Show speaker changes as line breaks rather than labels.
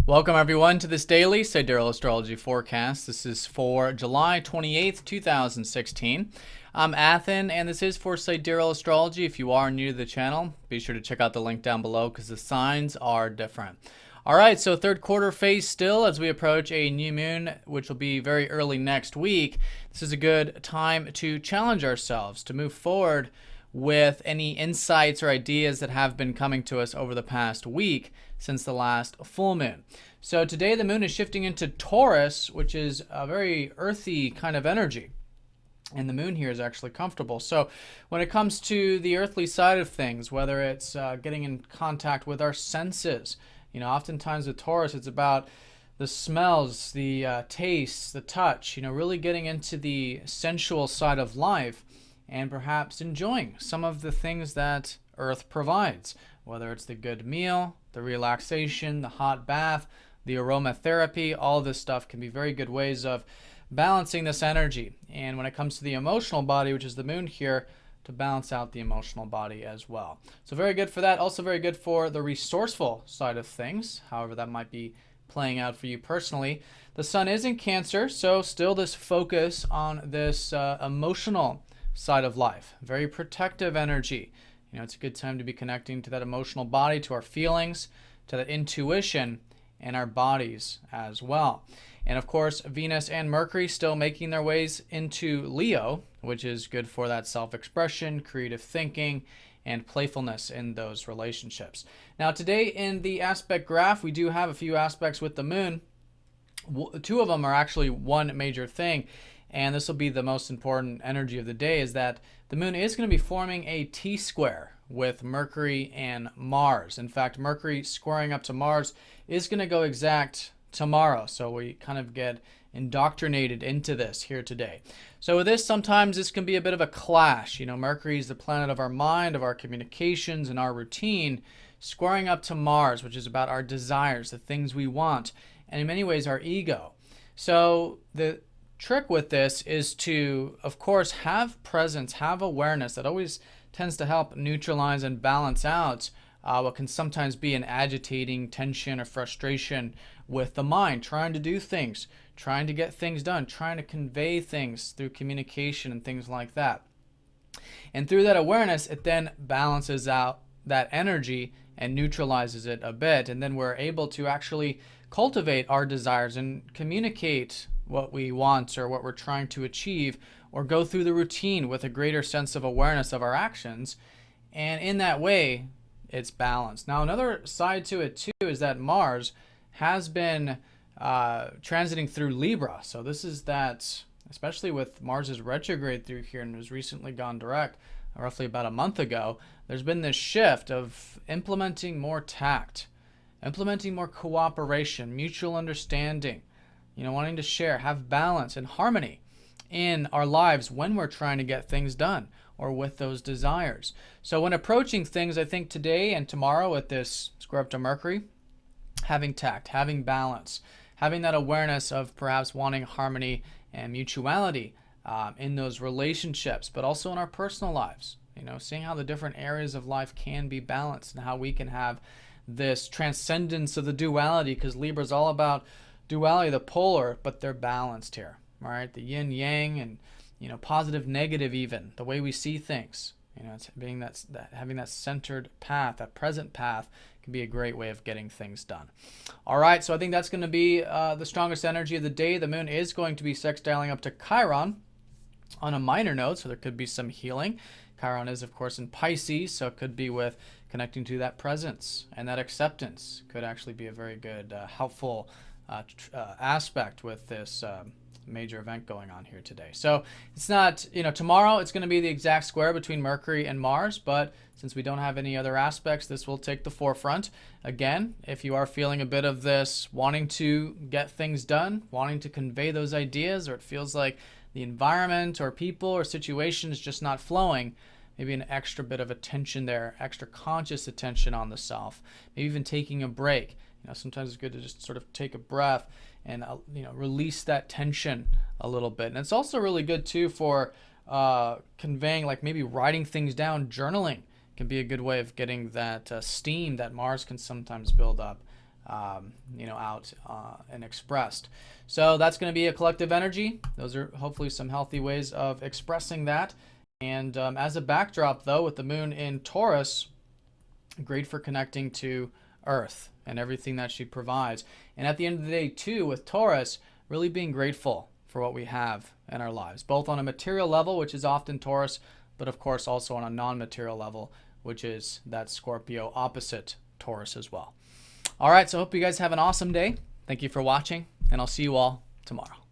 Welcome everyone to this daily Sidereal Astrology forecast. This is for July 28th, 2016. I'm Athen, and this is for Sidereal Astrology. If you are new to the channel, be sure to check out the link down below because the signs are different. All right, so third quarter phase still as we approach a new moon, which will be very early next week. This is a good time to challenge ourselves, to move forward with any insights or ideas that have been coming to us over the past week since the last full moon. So today the moon is shifting into Taurus, which is a very earthy kind of energy. And the moon here is actually comfortable. So when it comes to the earthly side of things, whether it's getting in contact with our senses, oftentimes with Taurus, it's about the smells, the tastes, the touch, really getting into the sensual side of life and perhaps enjoying some of the things that Earth provides, whether it's the good meal, the relaxation, the hot bath, the aromatherapy. All of this stuff can be very good ways of balancing this energy. And when it comes to the emotional body, which is the moon here, to balance out the emotional body as well. So very good for that. Also very good for the resourceful side of things, however that might be playing out for you personally. The sun is in Cancer, so still this focus on this emotional side of life. Very protective energy. It's a good time to be connecting to that emotional body, to our feelings, to the intuition, and our bodies as well. And of course, Venus and Mercury still making their ways into Leo, which is good for that self-expression, creative thinking, and playfulness in those relationships. Now today in the aspect graph, we do have a few aspects with the moon. Two of them are actually one major thing. And this will be the most important energy of the day, is that the moon is going to be forming a T-square with Mercury and Mars. In fact, Mercury squaring up to Mars is going to go exact tomorrow. So we kind of get indoctrinated into this here today. So with this, sometimes this can be a bit of a clash. Mercury is the planet of our mind, of our communications, and our routine, squaring up to Mars, which is about our desires, the things we want, and in many ways our ego. So the trick with this is to, of course, have presence, have awareness. That always tends to help neutralize and balance out what can sometimes be an agitating tension or frustration with the mind, trying to do things, trying to get things done, trying to convey things through communication and things like that. And through that awareness, it then balances out that energy and neutralizes it a bit. And then we're able to actually cultivate our desires and communicate what we want or what we're trying to achieve, or go through the routine with a greater sense of awareness of our actions. And in that way, it's balanced. Now, another side to it too is that Mars has been transiting through Libra. So this is that, especially with Mars's retrograde through here and has recently gone direct roughly about a month ago, there's been this shift of implementing more tact, implementing more cooperation, mutual understanding, wanting to share, have balance and harmony in our lives when we're trying to get things done or with those desires. So when approaching things, I think today and tomorrow with this square up to Mercury, having tact, having balance, having that awareness of perhaps wanting harmony and mutuality in those relationships, but also in our personal lives, seeing how the different areas of life can be balanced and how we can have this transcendence of the duality, because Libra is all about duality, the polar, but they're balanced here. All right, the yin yang and positive negative, even the way we see things. It's being that having that centered path, that present path, can be a great way of getting things done. All right, so I think that's going to be the strongest energy of the day. The moon is going to be sextiling up to Chiron on a minor note, so there could be some healing. Chiron is, of course, in Pisces, so it could be with connecting to that presence and that acceptance. Could actually be a very good, helpful aspect with this major event going on here today. So it's not, tomorrow it's going to be the exact square between Mercury and Mars, but since we don't have any other aspects, this will take the forefront. Again, if you are feeling a bit of this, wanting to get things done, wanting to convey those ideas, or it feels like the environment or people or situation is just not flowing, maybe an extra bit of attention there, extra conscious attention on the self, maybe even taking a break. Sometimes it's good to just sort of take a breath and release that tension a little bit. And it's also really good too for conveying, like maybe writing things down, journaling can be a good way of getting that steam that Mars can sometimes build up out and expressed. So that's going to be a collective energy. Those are hopefully some healthy ways of expressing that. And as a backdrop, though, with the moon in Taurus, great for connecting to Earth and everything that she provides. And at the end of the day, too, with Taurus, really being grateful for what we have in our lives, both on a material level, which is often Taurus, but of course also on a non-material level, which is that Scorpio opposite Taurus as well. All right, so I hope you guys have an awesome day. Thank you for watching, and I'll see you all tomorrow.